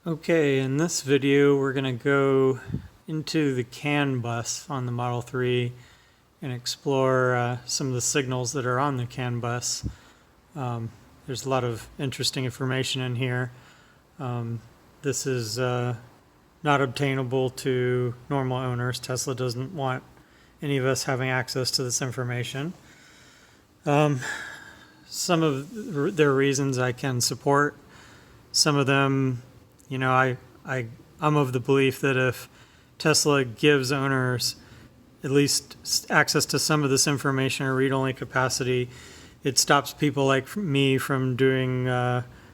Okay, in this video we're going to go into the CAN bus on the Model 3 and explore some of the signals that are on the CAN bus. There's a lot of interesting information in here. This is not obtainable to normal owners. Tesla doesn't want any of us having access to this information. Some of their reasons I can support. Some of them, you know, I'm of the belief that if Tesla gives owners at least access to some of this information or read-only capacity, it stops people like me from doing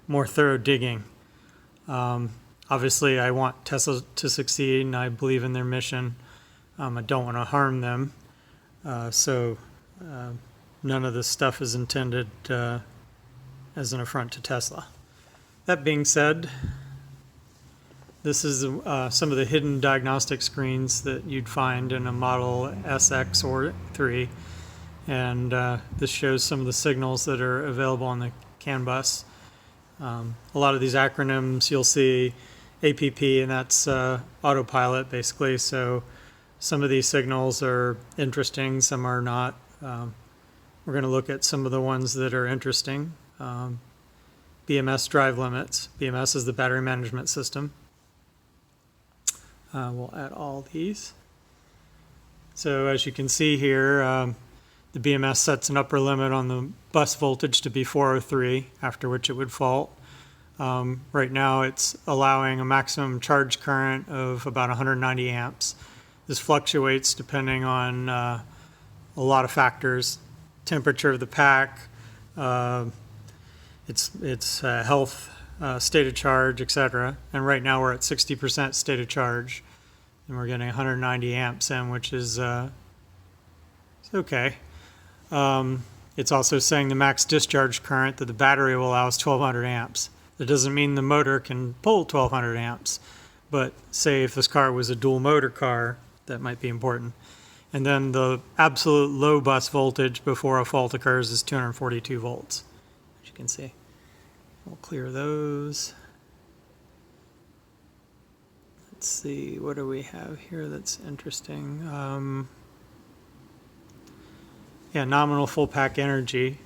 more thorough digging. Obviously, I want Tesla to succeed, and I believe in their mission. I don't want to harm them, so none of this stuff is intended as an affront to Tesla. That being said, this is some of the hidden diagnostic screens that you'd find in a Model SX or 3. And this shows some of the signals that are available on the CAN bus. A lot of these acronyms you'll see APP, and that's autopilot basically. So some of these signals are interesting, some are not. We're going to look at some of the ones that are interesting. BMS drive limits. BMS is the battery management system. We'll add all these. So as you can see here, the BMS sets an upper limit on the bus voltage to be 403, after which it would fault. Right now it's allowing a maximum charge current of about 190 amps. This fluctuates depending on a lot of factors: temperature of the pack, its health, state of charge, etc. And right now we're at 60% state of charge, and we're getting 190 amps in, which is it's okay. It's also saying the max discharge current that the battery will allow is 1200 amps. That doesn't mean the motor can pull 1200 amps, but say if this car was a dual motor car, that might be important. And then the absolute low bus voltage before a fault occurs is 242 volts, as you can see. We'll clear those. Let's see, what do we have here that's interesting? Yeah, nominal full pack energy.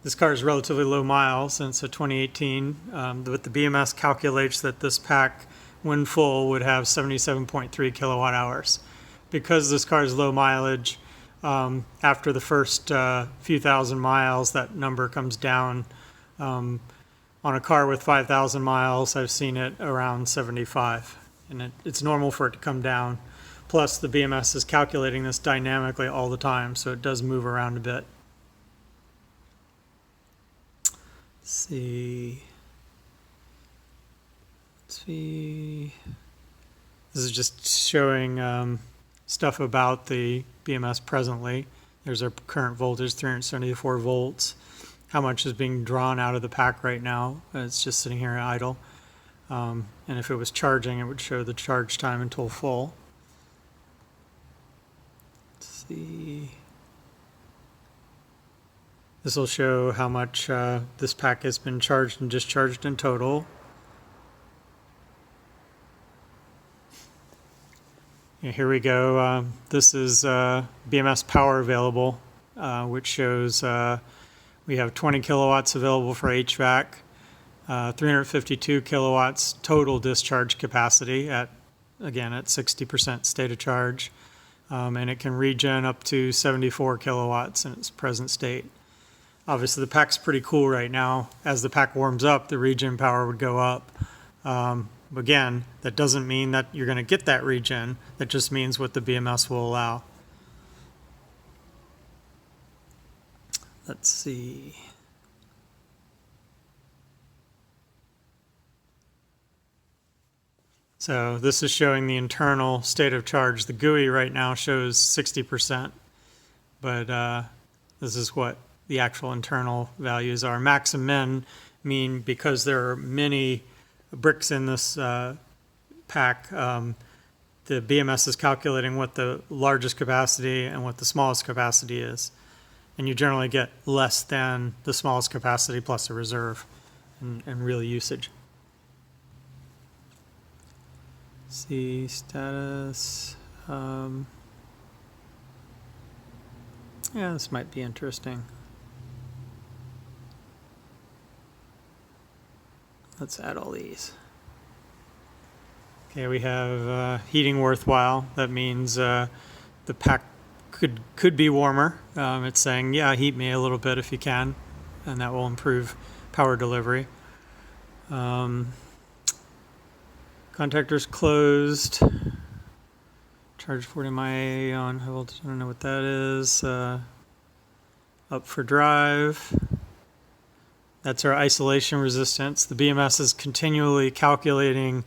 This car is relatively low miles, and it's a 2018, but the BMS calculates that this pack, when full, would have 77.3 kilowatt hours. Because this car is low mileage, after the first few thousand miles, that number comes down. On a car with 5,000 miles, I've seen it around 75, and it's normal for it to come down. Plus, the BMS is calculating this dynamically all the time, so it does move around a bit. Let's see. This is just showing stuff about the BMS presently. There's our current voltage, 374 volts. How much is being drawn out of the pack right now. It's just sitting here idle. And if it was charging, it would show the charge time until full. Let's see. This will show how much this pack has been charged and discharged in total. And here we go. This is BMS Power Available, which shows we have 20 kilowatts available for HVAC, 352 kilowatts total discharge capacity at 60% state of charge, and it can regen up to 74 kilowatts in its present state. Obviously, the pack's pretty cool right now. As the pack warms up, the regen power would go up. Again, that doesn't mean that you're going to get that regen. That just means what the BMS will allow. Let's see. So this is showing the internal state of charge. The GUI right now shows 60%, but this is what the actual internal values are. Max and min mean because there are many bricks in this pack, the BMS is calculating what the largest capacity and what the smallest capacity is. And you generally get less than the smallest capacity plus a reserve and real usage. See status. Yeah, this might be interesting. Let's add all these. Okay, we have heating worthwhile. That means the pack could be warmer. It's saying, yeah, heat me a little bit if you can, and that will improve power delivery. Contactors closed. Charge 40 mAh on high voltage. I don't know what that is. Up for drive. That's our isolation resistance. The BMS is continually calculating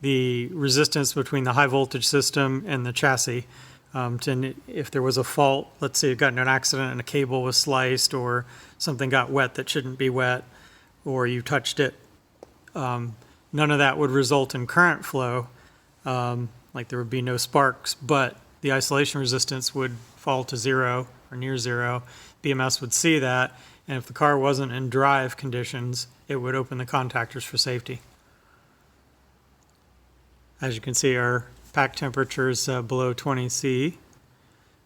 the resistance between the high voltage system and the chassis. If there was a fault, let's say you got in an accident and a cable was sliced, or something got wet that shouldn't be wet, or you touched it, none of that would result in current flow. Like there would be no sparks, but the isolation resistance would fall to zero or near zero. BMS would see that, and if the car wasn't in drive conditions, it would open the contactors for safety. As you can see, our pack temperature is below 20 C.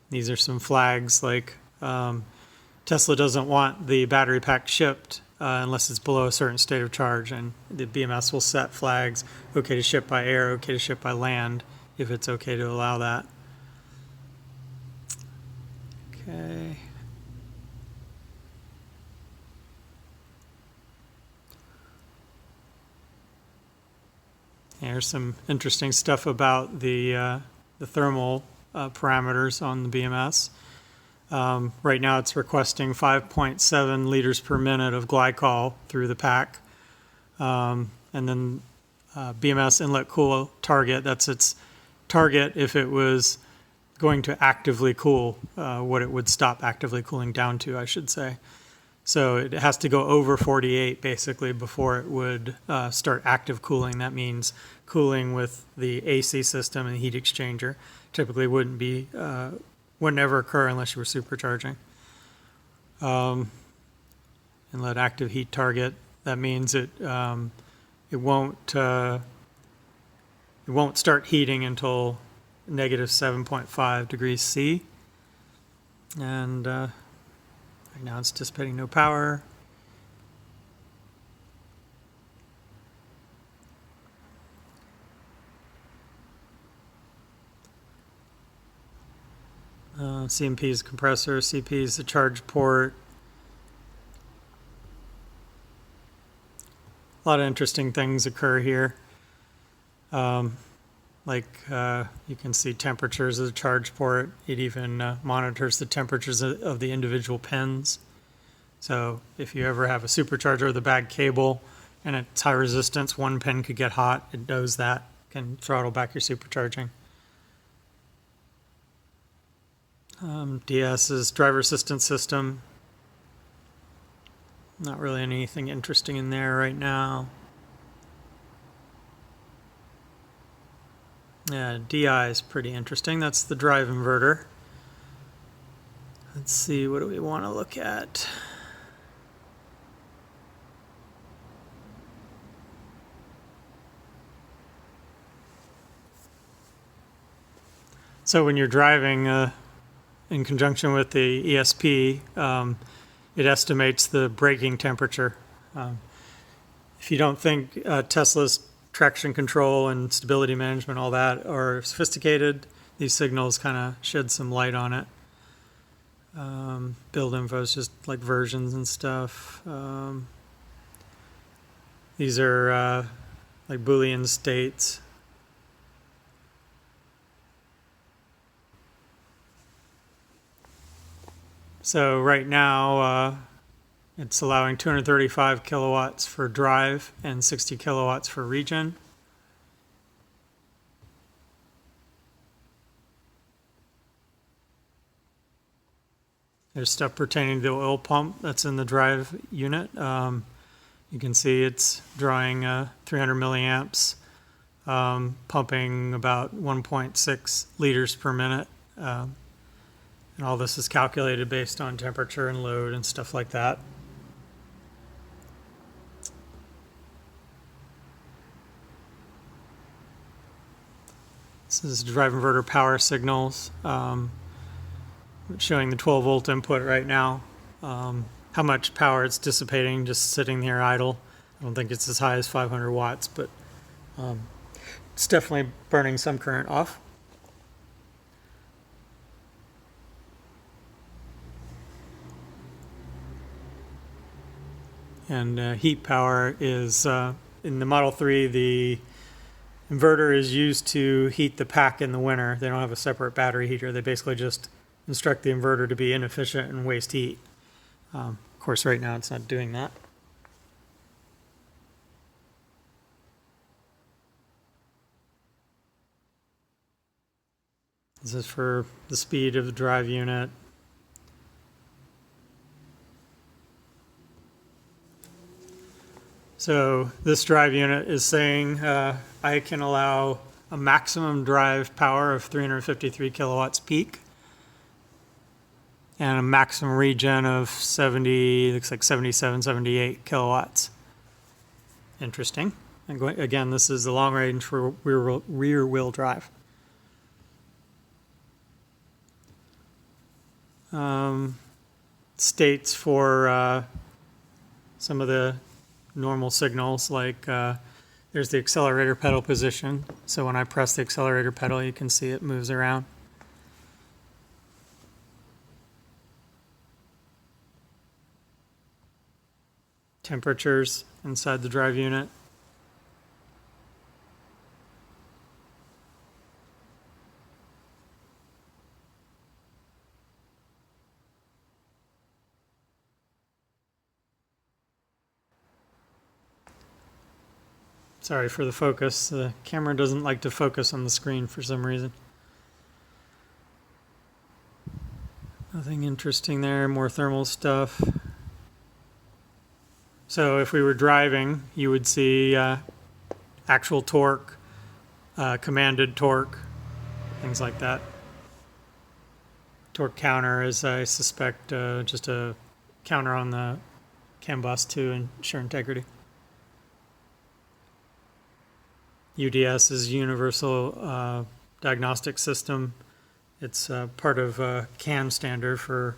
These are some flags, like Tesla doesn't want the battery pack shipped unless it's below a certain state of charge, and the BMS will set flags: okay to ship by air, okay to ship by land, if it's okay to allow that. Okay. Here's some interesting stuff about the thermal parameters on the BMS. Right now it's requesting 5.7 liters per minute of glycol through the pack. And then BMS inlet cool target, that's its target if it was going to actively cool, what it would stop actively cooling down to, I should say. So it has to go over 48 basically before it would start active cooling. That means cooling with the AC system and heat exchanger. Typically wouldn't ever occur unless you were supercharging. Inlet active heat target. That means it won't start heating until negative 7.5 degrees C. And right now it's dissipating no power. CMP is compressor, CP is the charge port. A lot of interesting things occur here. You can see temperatures of the charge port. It even monitors the temperatures of the individual pins. So if you ever have a supercharger with a bad cable and it's high resistance, one pin could get hot. It knows that, can throttle back your supercharging. DS is driver assistance system. Not really anything interesting in there right now. Yeah, DI is pretty interesting. That's the drive inverter. Let's see, what do we want to look at? So when you're driving in conjunction with the ESP, it estimates the braking temperature. If you don't think Tesla's traction control and stability management, all that, are sophisticated, these signals kind of shed some light on it. Build info is just like versions and stuff. These are like Boolean states. So right now it's allowing 235 kilowatts for drive and 60 kilowatts for regen. There's stuff pertaining to the oil pump that's in the drive unit. You can see it's drawing 300 milliamps, pumping about 1.6 liters per minute. And all this is calculated based on temperature and load and stuff like that. This is drive inverter power signals, showing the 12 volt input right now. How much power it's dissipating just sitting there idle. I don't think it's as high as 500 watts, but it's definitely burning some current off. And heat power is, in the Model 3, the inverter is used to heat the pack in the winter. They don't have a separate battery heater. They basically just instruct the inverter to be inefficient and waste heat. Of course, right now it's not doing that. This is for the speed of the drive unit. So this drive unit is saying I can allow a maximum drive power of 353 kilowatts peak and a maximum regen of 77, 78 kilowatts. Interesting. And again, this is the long range for rear wheel drive. States for some of the normal signals, like there's the accelerator pedal position. So when I press the accelerator pedal, you can see it moves around. Temperatures inside the drive unit. Sorry for the focus. The camera doesn't like to focus on the screen for some reason. Nothing interesting there, more thermal stuff. So if we were driving, you would see actual torque, commanded torque, things like that. Torque counter is, I suspect, just a counter on the CAN bus to ensure integrity. UDS is Universal Diagnostic System. It's part of CAN standard for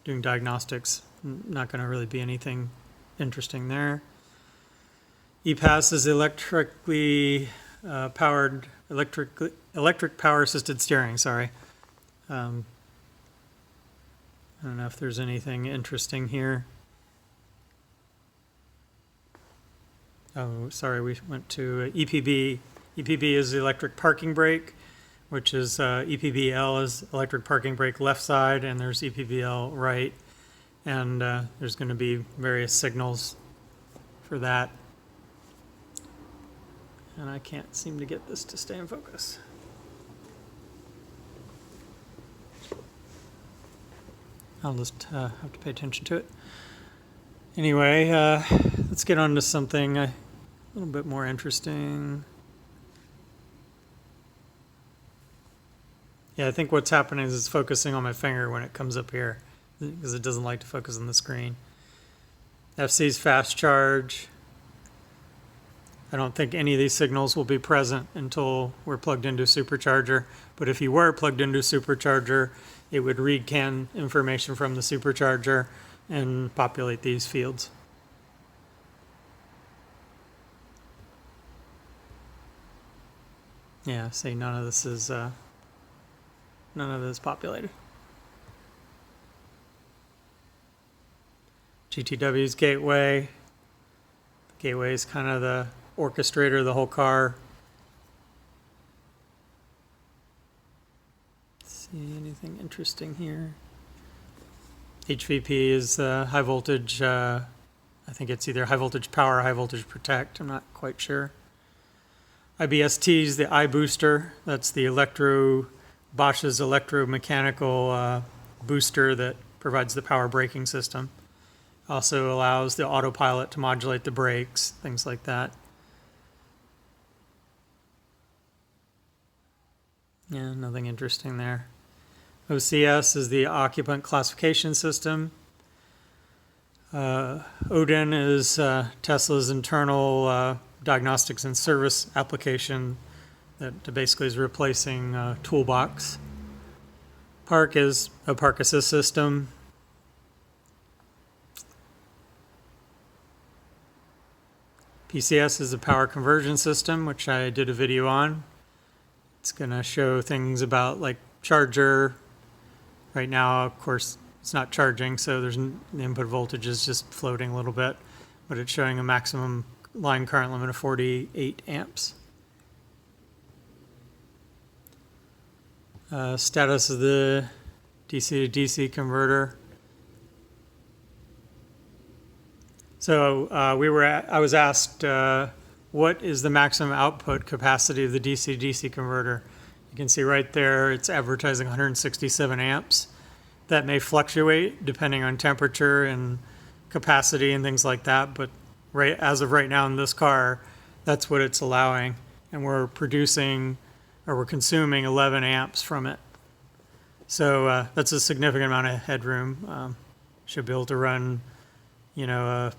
doing diagnostics. Not going to really be anything interesting there. EPAS is electric power assisted steering. Sorry. I don't know if there's anything interesting here. Oh, sorry, we went to EPB. EPB is the electric parking brake, which is EPBL is electric parking brake left side, and there's EPBL right. And there's going to be various signals for that. And I can't seem to get this to stay in focus. I'll just have to pay attention to it. Anyway, let's get on to something a little bit more interesting. Yeah, I think what's happening is it's focusing on my finger when it comes up here, because it doesn't like to focus on the screen. FC's fast charge. I don't think any of these signals will be present until we're plugged into a supercharger. But if you were plugged into a supercharger, it would read CAN information from the supercharger and populate these fields. Yeah, see, none of this is populated. GTW's gateway. The gateway is kind of the orchestrator of the whole car. See anything interesting here? HVP is high voltage, I think it's either high voltage power or high voltage protect, I'm not quite sure. IBST is the iBooster, that's the Bosch's electromechanical booster that provides the power braking system. Also allows the autopilot to modulate the brakes, things like that. Yeah, nothing interesting there. OCS is the occupant classification system. Odin is Tesla's internal diagnostics and service application that basically is replacing toolbox. Park is a park assist system. PCS is a power conversion system, which I did a video on. It's going to show things about like charger. Right now, of course, it's not charging, so the input voltage is just floating a little bit, but it's showing a maximum line current limit of 48 amps. Status of the DC to DC converter. So I was asked, what is the maximum output capacity of the DC to DC converter? You can see right there, it's advertising 167 amps. That may fluctuate depending on temperature and capacity and things like that, but as of right now in this car, that's what it's allowing. And we're consuming 11 amps from it. So that's a significant amount of headroom. Should be able to run, a 1.5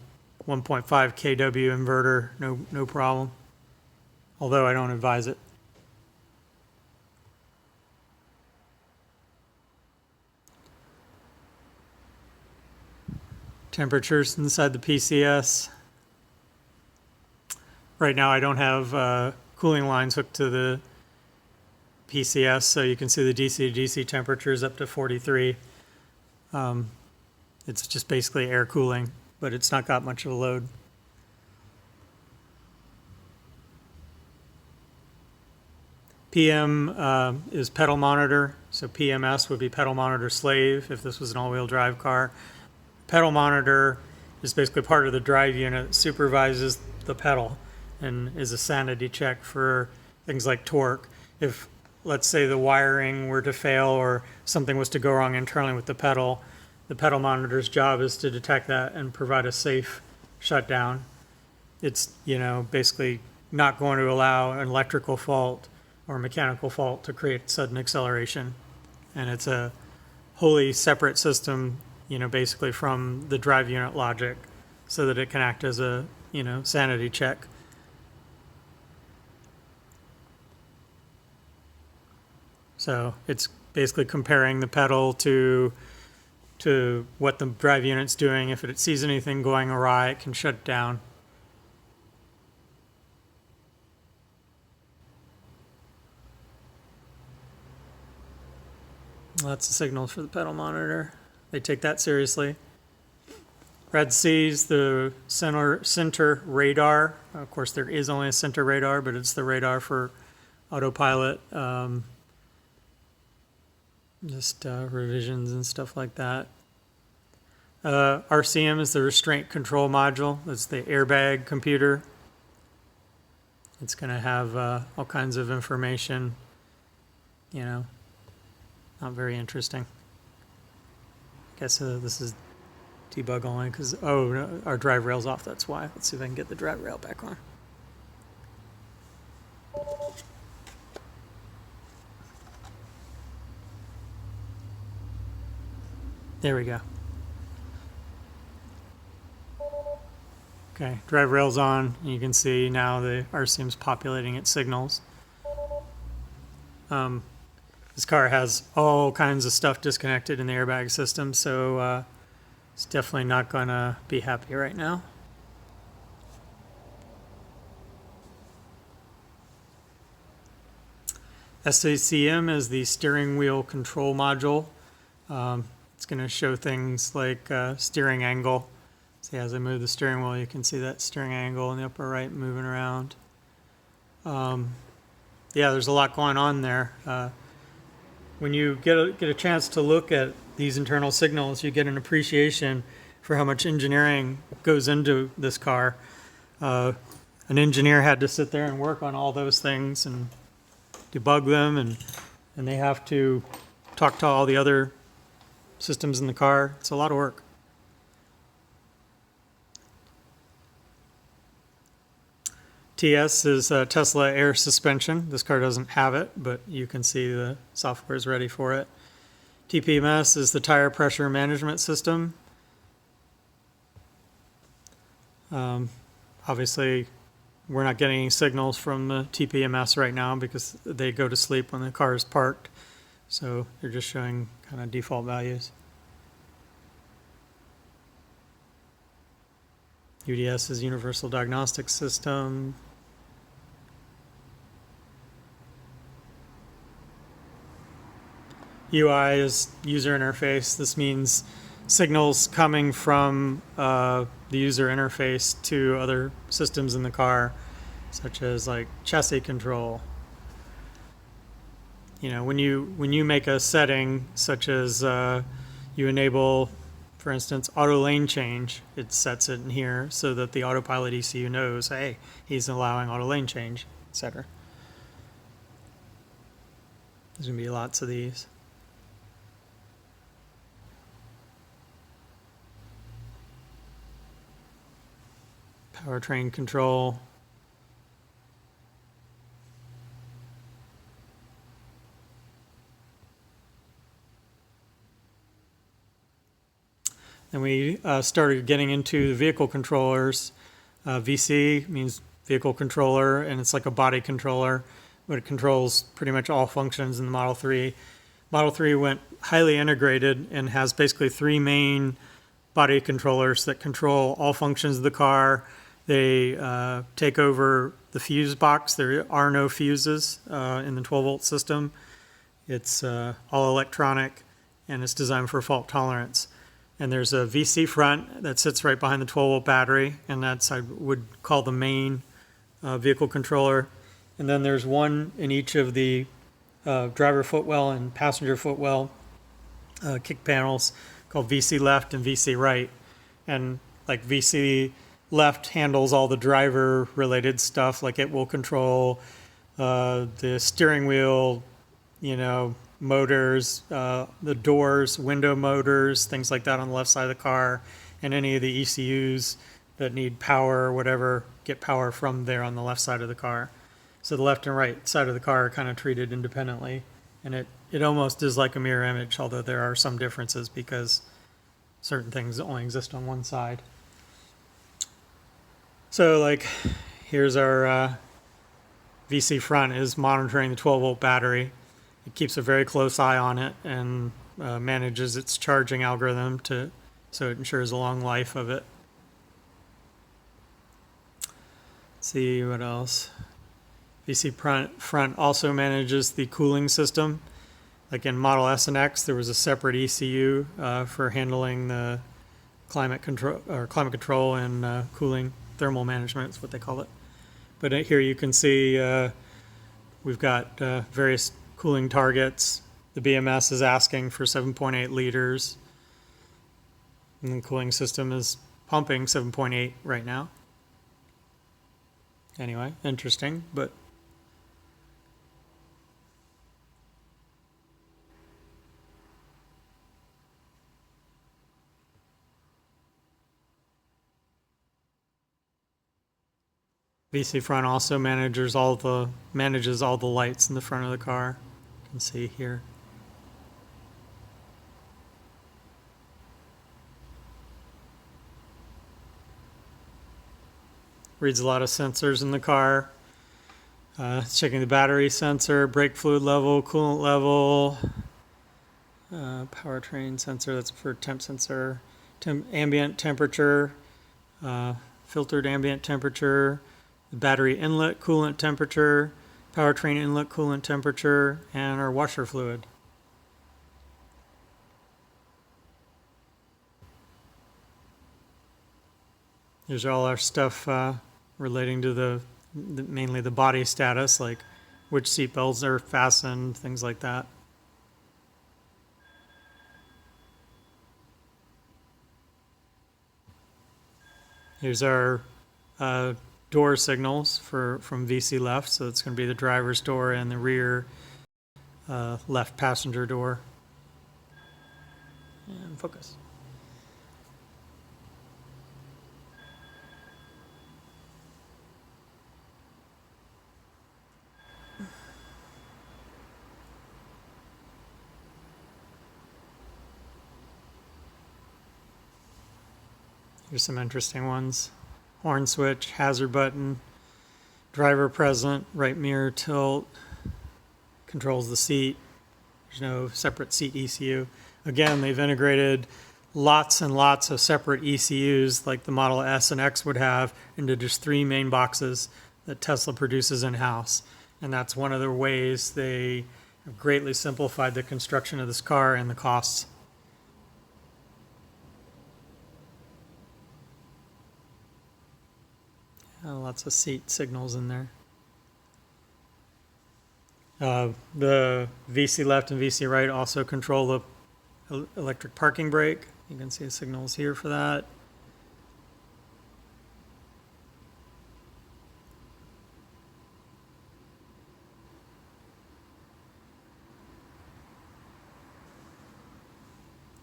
kW inverter, no problem. Although I don't advise it. Temperatures inside the PCS. Right now I don't have cooling lines hooked to the PCS, so you can see the DC to DC temperatures up to 43. It's just basically air cooling, but it's not got much of a load. PM is Petal Monitor, so PMS would be Petal Monitor Slave if this was an all-wheel drive car. Petal Monitor is basically part of the drive unit that supervises the pedal and is a sanity check for things like torque. If, let's say, the wiring were to fail or something was to go wrong internally with the pedal monitor's job is to detect that and provide a safe shutdown. It's, basically not going to allow an electrical fault or mechanical fault to create sudden acceleration. And it's a wholly separate system, basically from the drive unit logic so that it can act as a, sanity check. So it's basically comparing the pedal to what the drive unit's doing. If it sees anything going awry, it can shut down. That's the signal for the pedal monitor. They take that seriously. Red sees the center radar. Of course, there is only a center radar, but it's the radar for autopilot, revisions and stuff like that. RCM is the restraint control module. That's the airbag computer. It's going to have all kinds of information, not very interesting. I guess this is debug only because, no, our drive rail's off, that's why. Let's see if I can get the drive rail back on. There we go. Okay, drive rail's on. You can see now the RCM's populating its signals. This car has all kinds of stuff disconnected in the airbag system, so it's definitely not going to be happy right now. SACM is the steering wheel control module. It's going to show things like steering angle. See, as I move the steering wheel, you can see that steering angle in the upper right moving around. Yeah, there's a lot going on there. When you get a chance to look at these internal signals, you get an appreciation for how much engineering goes into this car. An engineer had to sit there and work on all those things and debug them, and they have to talk to all the other systems in the car. It's a lot of work. TS is Tesla air suspension. This car doesn't have it, but you can see the software is ready for it. Tpms is the tire pressure management system. Obviously, we're not getting any signals from the Tpms right now because they go to sleep when the car is parked. So they're just showing kind of default values. UDS is Universal Diagnostics System. UI is user interface. This means signals coming from the user interface to other systems in the car, such as like chassis control. You know, when you make a setting such as you enable, for instance, auto lane change, it sets it in here so that the autopilot ECU knows, hey, he's allowing auto lane change, etc. There's going to be lots of these. Powertrain control. Then we started getting into the vehicle controllers. VC means vehicle controller, and it's like a body controller, but it controls pretty much all functions in the Model 3. Model 3 went highly integrated and has basically three main body controllers that control all functions of the car. They take over the fuse box. There are no fuses in the 12-volt system. It's all electronic, and it's designed for fault tolerance. And there's a VC front that sits right behind the 12-volt battery, and that's, I would call, the main vehicle controller. And then there's one in each of the driver footwell and passenger footwell kick panels called VC left and VC right. And like VC left handles all the driver related stuff, like it will control the steering wheel, you know, motors, the doors, window motors, things like that on the left side of the car, and any of the ECUs that need power or whatever get power from there on the left side of the car. So the left and right side of the car are kind of treated independently, and it almost is like a mirror image, although there are some differences because certain things only exist on one side. So like here's our VC front is monitoring the 12-volt battery. It keeps a very close eye on it and manages its charging algorithm so it ensures a long life of it. Let's see what else. VC front also manages the cooling system. Like in Model S and X, there was a separate ECU for handling the climate control and cooling, thermal management is what they call it. But here you can see we've got various cooling targets. The BMS is asking for 7.8 liters. And the cooling system is pumping 7.8 right now. Anyway, interesting, but VC front also manages all the lights in the front of the car. You can see here. Reads a lot of sensors in the car. It's checking the battery sensor, brake fluid level, coolant level, powertrain sensor, that's for temp sensor, ambient temperature, filtered ambient temperature, the battery inlet coolant temperature, powertrain inlet coolant temperature, and our washer fluid. Here's all our stuff relating to mainly the body status, like which seat belts are fastened, things like that. Here's our door signals from VC left, so it's going to be the driver's door and the rear left passenger door. And focus. Here's some interesting ones. Horn switch, hazard button, Driver present, right mirror tilt, controls the seat. There's no separate seat ECU. Again, they've integrated lots and lots of separate ECUs like the Model S and X would have into just 3 main boxes that Tesla produces in-house. And that's one of the ways they have greatly simplified the construction of this car and the costs. Lots of seat signals in there. The VC left and VC right also control the electric parking brake. You can see the signals here for that.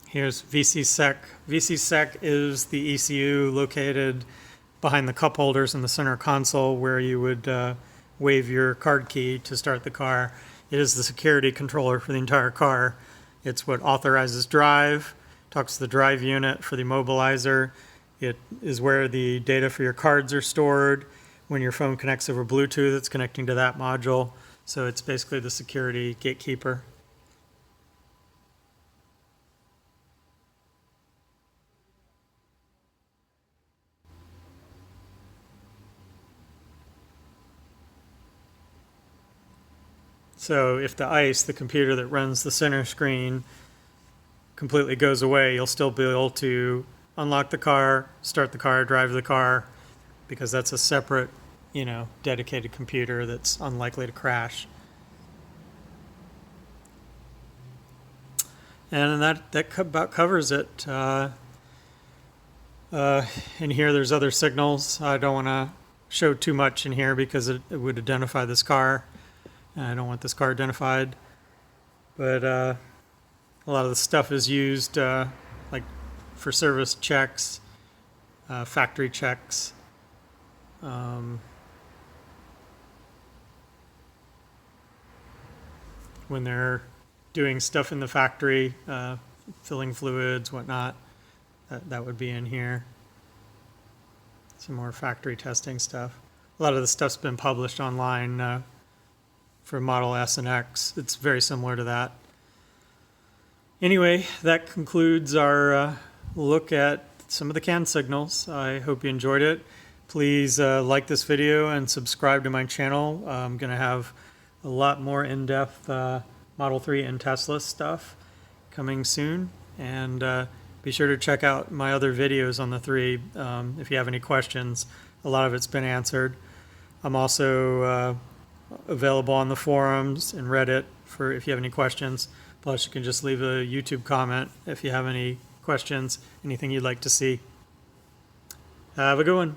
Here's VC-Sec. VC-Sec is the ECU located behind the cup holders in the center console where you would wave your card key to start the car. It is the security controller for the entire car. It's what authorizes drive, talks to the drive unit for the immobilizer. It is where the data for your cards are stored. When your phone connects over Bluetooth, it's connecting to that module. So it's basically the security gatekeeper. So if the ICE, the computer that runs the center screen, completely goes away, you'll still be able to unlock the car, start the car, drive the car, because that's a separate, dedicated computer that's unlikely to crash. And that about covers it. In here, there's other signals. I don't want to show too much in here because it would identify this car. I don't want this car identified. But a lot of the stuff is used like for service checks, factory checks. When they're doing stuff in the factory, filling fluids, whatnot, that would be in here. Some more factory testing stuff. A lot of the stuff's been published online for Model S and X. It's very similar to that. Anyway, that concludes our look at some of the CAN signals. I hope you enjoyed it. Please like this video and subscribe to my channel. I'm going to have a lot more in-depth Model 3 and Tesla stuff coming soon. And be sure to check out my other videos on the 3 if you have any questions. A lot of it's been answered. I'm also available on the forums and Reddit for if you have any questions. Plus, you can just leave a YouTube comment if you have any questions, anything you'd like to see. Have a good one.